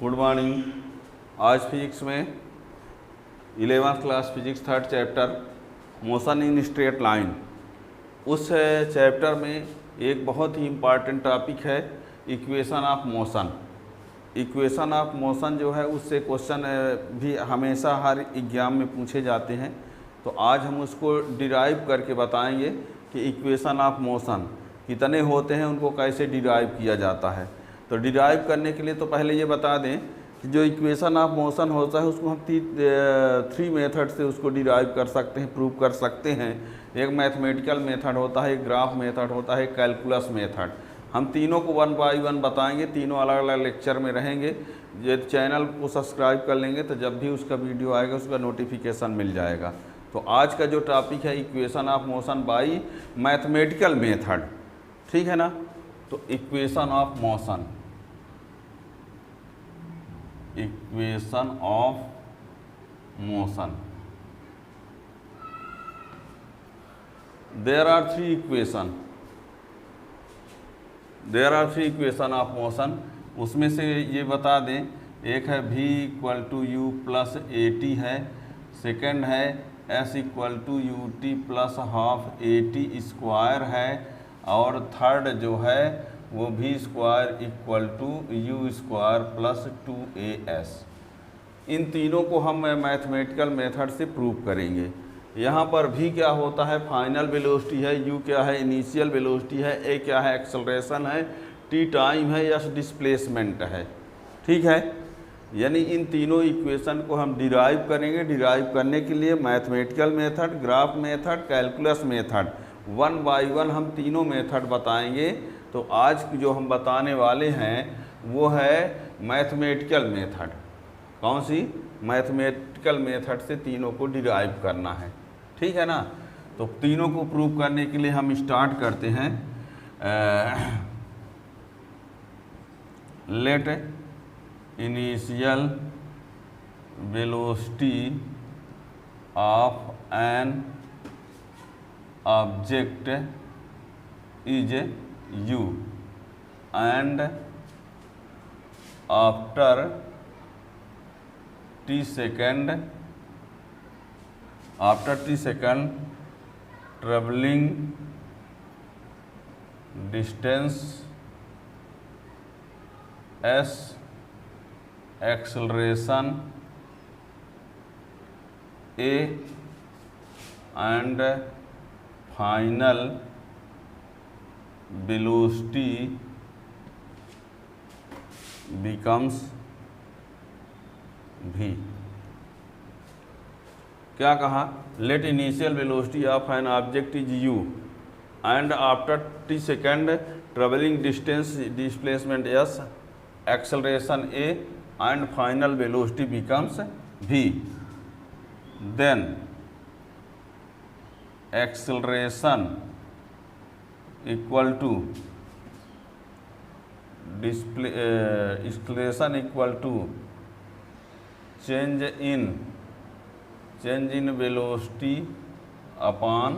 Good morning. आज physics में 11th class physics third chapter motion in straight line, उस chapter में एक बहुत ही इम्पॉर्टेंट टॉपिक है equation of motion. Equation of motion जो है उससे क्वेश्चन भी हमेशा हर एग्जाम में पूछे जाते हैं, तो आज हम उसको डिराइव करके बताएंगे कि इक्वेशन ऑफ मोशन कितने होते हैं, उनको कैसे डिराइव किया जाता है। तो डिराइव करने के लिए तो पहले ये बता दें कि जो इक्वेशन ऑफ मोशन होता है उसको हम थ्री मेथड से उसको डिराइव कर सकते हैं, प्रूव कर सकते हैं। एक मैथमेटिकल मेथड होता है, एक ग्राफ मेथड होता है, एक कैलकुलस मेथड। हम तीनों को वन बाय वन बताएंगे, तीनों अलग अलग लेक्चर में रहेंगे। ये चैनल को सब्सक्राइब कर लेंगे तो जब भी उसका वीडियो आएगा उसका नोटिफिकेशन मिल जाएगा। तो आज का जो टॉपिक है equation of motion by mathematical method, ठीक है ना। तो equation of motion, equation of motion, there are three equation of motion. उसमें से ये बता दें, एक है v equal to u plus a t है, सेकेंड है s equal to u t plus half a t square है, और थर्ड जो है वो v square equal to u square plus 2as। इन तीनों को हम मैथमेटिकल मेथड से प्रूव करेंगे। यहाँ पर v क्या होता है, फाइनल वेलोसिटी है, u क्या है, इनिशियल वेलोसिटी है, a क्या है, एक्सेलरेशन है, t टाइम है, s डिस्प्लेसमेंट है, ठीक है। यानी इन तीनों इक्वेशन को हम डिराइव करेंगे। डिराइव करने के लिए mathematical method, graph method, calculus method, one by one हम तीनों मेथड बताएंगे। तो आज जो हम बताने वाले हैं वो है मैथमेटिकल मेथड। कौन सी? मैथमेटिकल मेथड से तीनों को डिराइव करना है, ठीक है ना। तो तीनों को प्रूव करने के लिए हम स्टार्ट करते हैं। Let initial velocity of an object is u and after t second traveling distance s, acceleration a, and final velocity becomes v। क्या कहा? Let initial velocity of an object is u and after t second travelling distance displacement s, acceleration a and final velocity becomes v। Then acceleration equal to acceleration equal to change in velocity upon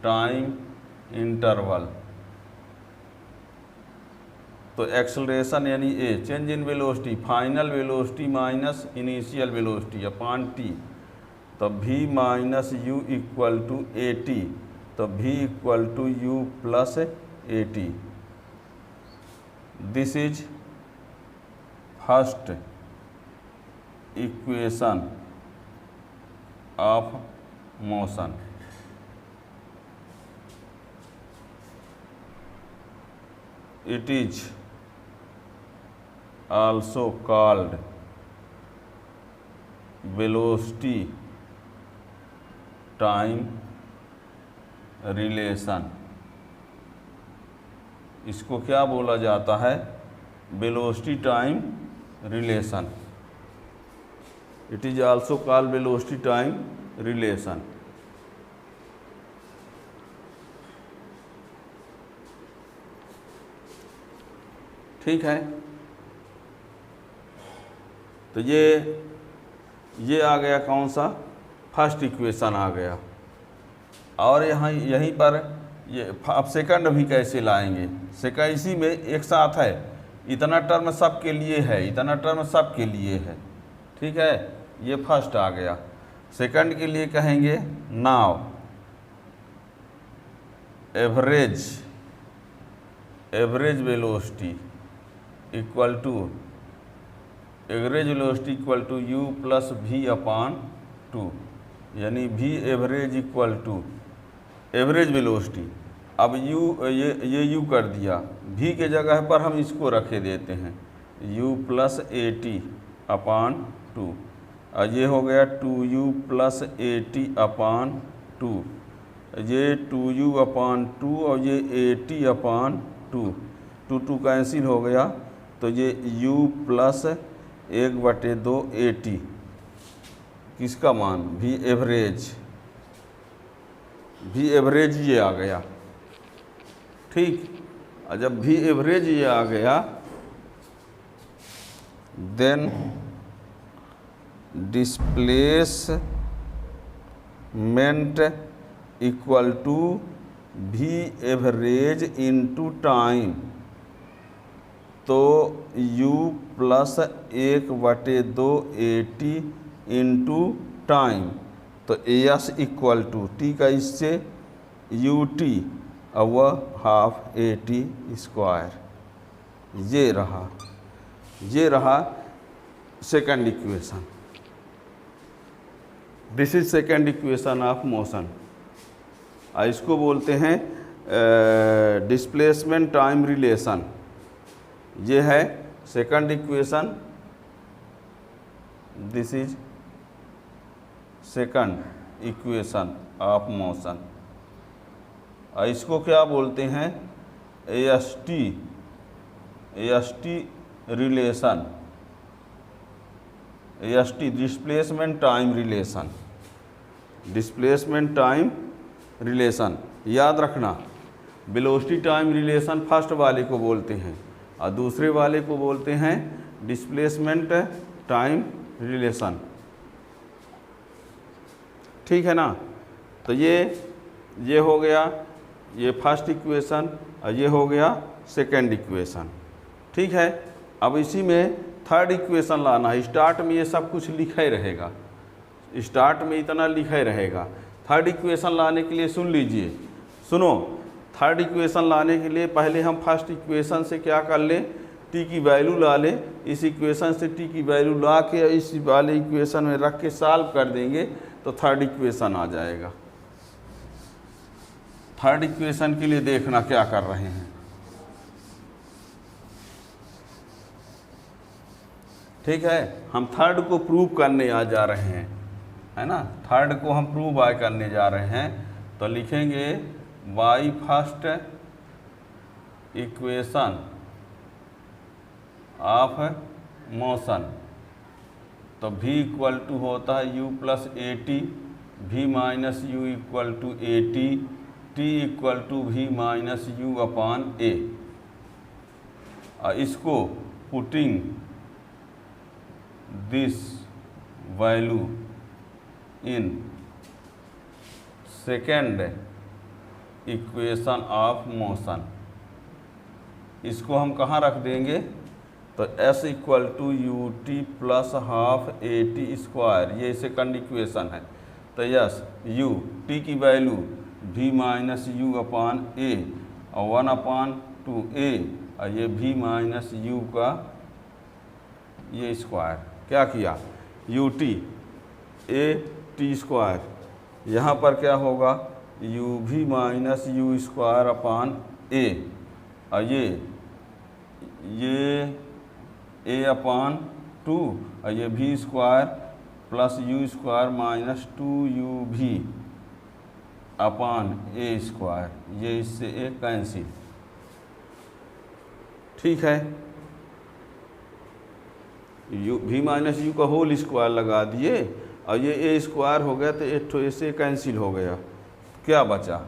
time interval. तो acceleration यानी a, change in velocity, final velocity minus initial velocity upon t, तो v minus u equal to a t, तो v equal to u plus a T. This is first equation of motion. It is also called velocity time relation. इसको क्या बोला जाता है? Velocity time relation. It is also called velocity time relation. ठीक है। तो ये आ गया कौन सा? फर्स्ट इक्वेशन आ गया। और यहाँ यहीं पर ये अब सेकंड भी कैसे लाएंगे? सेकंड इसी में एक साथ है, इतना टर्म सबके लिए है, इतना टर्म सबके लिए है, ठीक है, ये फर्स्ट आ गया। सेकंड के लिए कहेंगे now average velocity equal to u plus v upon 2, यानी v average equal to average velocity. अब यू ये यू कर दिया, वी के जगह पर हम इसको रखे देते हैं u प्लस AT अपान 2, और ये हो गया 2u प्लस AT अपान 2, ये 2u अपान 2 और ये AT अपान 2, 2 कैंसिल हो गया, तो ये u प्लस 1/2 AT किसका मान, वी एवरेज ये आ गया, ठीक। और जब वी एवरेज ये आ गया, then displacement equal to v average into time, तो u plus 1/2 AT into time, तो एस इक्वल टू टी का इससे UT और वह हाफ AT स्क्वायर, ये रहा second equation. This is second equation of motion. इसको बोलते हैं डिस्प्लेसमेंट टाइम रिलेशन। ये है second equation, this is second equation of motion. इसको क्या बोलते हैं, AST relation, AST displacement time relation. याद रखना, वेलोसिटी टाइम रिलेशन फर्स्ट वाले को बोलते हैं और दूसरे वाले को बोलते हैं डिस्प्लेसमेंट टाइम रिलेशन, ठीक है ना। तो ये हो गया, ये फर्स्ट इक्वेशन, और ये हो गया सेकंड इक्वेशन, ठीक है। अब इसी में थर्ड इक्वेशन लाना है। स्टार्ट में ये सब कुछ लिखा ही रहेगा, स्टार्ट में इतना लिखा ही रहेगा। थर्ड इक्वेशन लाने के लिए सुन लीजिए, सुनो, थर्ड इक्वेशन लाने के लिए पहले हम फर्स्ट इक्वेशन से क्या कर लें, टी की वैल्यू ला लें। इस इक्वेशन से टी की वैल्यू ला के इस वाले इक्वेशन में रख के सॉल्व कर देंगे तो थर्ड इक्वेशन आ जाएगा। थर्ड इक्वेशन के लिए देखना क्या कर रहे हैं, ठीक है। हम थर्ड को प्रूव करने आ जा रहे हैं, है ना, थर्ड को हम प्रूव बाय करने जा रहे हैं। तो लिखेंगे by first equation of motion, तो v इक्वल टू होता है u plus AT, v minus u equal to AT, t equal to v minus u upon A। इसको putting this value in second equation of motion, इसको हम कहाँ रख देंगे, तो s equal to UT plus half AT square, ये second equation है। तो यस, u t की value v minus u upon A और 1/2A, और ये v माइनस u का ये स्क्वायर, क्या किया, UT AT स्क्वायर, यहाँ पर क्या होगा UV minus u square upon A, और ये A अपान 2, और ये v square plus u square minus 2uv upon A square, ये इससे A कैंसिल, ठीक है। v माइनस u का होल स्क्वायर लगा दिए और ये A स्क्वायर हो गया, तो एक ठो से कैंसिल हो गया, क्या बचा,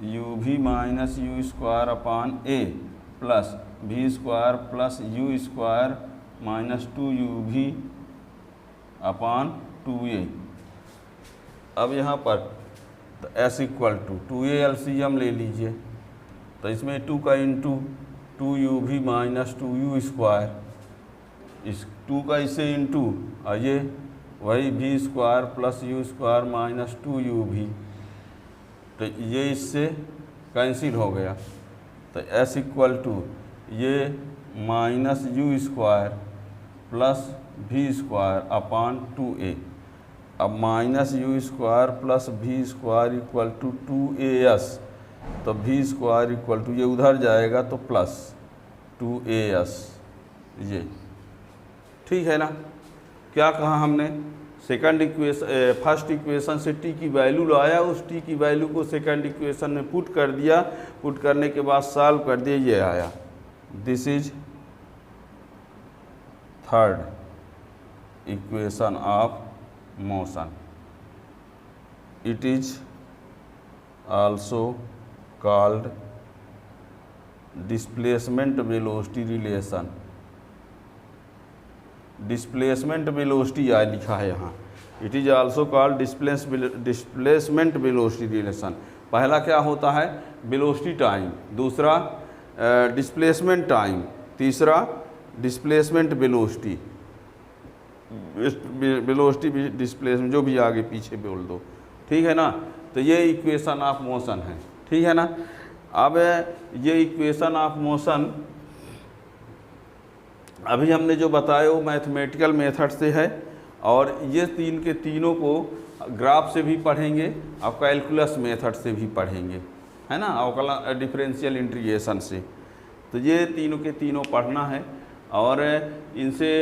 uv minus u square upon A plus v square plus u square minus 2uv upon 2A। अब यहाँ पर तो s equal to 2A LCM ले लीजिए, तो इसमें 2 का इंटू 2u भी माइनस 2u स्क्वायर, इस 2 का इससे इंटू, और ये वही v square plus u square minus 2u भी, तो ये इससे कैंसिल हो गया। तो s इक्वल टू ये minus u square plus v square upon 2a। अब minus u square plus v square equal to 2as, तो v स्क्वायर इक्वल टू ये उधर जाएगा तो प्लस 2as, ये ठीक है ना। क्या कहा हमने, सेकंड इक्वेशन फर्स्ट इक्वेशन से t की वैल्यू लाया, उस t की वैल्यू को सेकंड इक्वेशन में पुट कर दिया, पुट करने के बाद सॉल्व कर दिया, ये आया। This is third equation of motion. It is also called displacement velocity relation. Displacement velocity या लिखा है यहाँ, it is also called displacement velocity relation. पहला क्या होता है, वेलोसिटी टाइम, दूसरा डिस्प्लेसमेंट टाइम, तीसरा डिस्प्लेसमेंट वेलोसिटी, वेलोसिटी डिस्प्लेसमेंट, जो भी आगे पीछे बोल दो, ठीक है ना। तो ये इक्वेशन ऑफ मोशन है, ठीक है ना। अब ये इक्वेशन ऑफ मोशन अभी हमने जो बताया वो मैथमेटिकल मेथड से है, और ये तीन के तीनों को ग्राफ से भी पढ़ेंगे और कैलकुलस मेथड से भी पढ़ेंगे, है ना, और डिफरेंशियल इंटीग्रेशन से। तो ये तीनों के तीनों पढ़ना है, और इनसे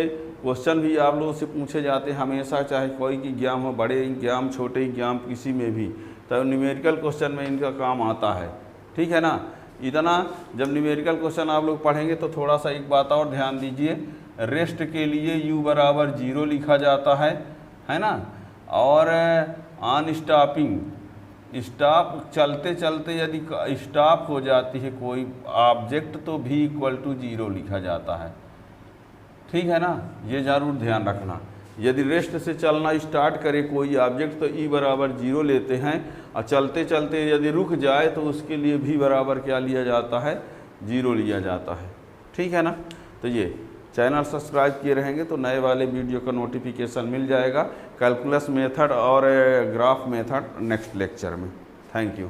क्वेश्चन भी आप लोगों से पूछे जाते हैं हमेशा, चाहे कोई की एग्जाम हो, बड़े एग्जाम छोटे एग्जाम किसी में भी, तो न्यूमेरिकल क्वेश्चन में इनका काम आता है, ठीक है ना। इतना जब न्यूमेरिकल क्वेश्चन आप लोग पढ़ेंगे तो थोड़ा सा एक बात और ध्यान दीजिए, रेस्ट के लिए u बराबर 0 लिखा जाता है ना, और ऑन स्टॉपिंग, स्टॉप चलते चलते यदि स्टॉप हो जाती है कोई ऑब्जेक्ट तो v इक्वल टू 0 लिखा जाता है, ठीक है ना। ये ज़रूर ध्यान रखना, यदि रेस्ट से चलना स्टार्ट करे कोई ऑब्जेक्ट तो e बराबर 0 लेते हैं, और चलते चलते यदि रुक जाए तो उसके लिए v बराबर क्या लिया जाता है, 0 लिया जाता है, ठीक है ना। तो ये चैनल सब्सक्राइब किए रहेंगे तो नए वाले वीडियो का नोटिफिकेशन मिल जाएगा, कैलकुलस मेथड और ग्राफ मेथड नेक्स्ट लेक्चर में। Thank you.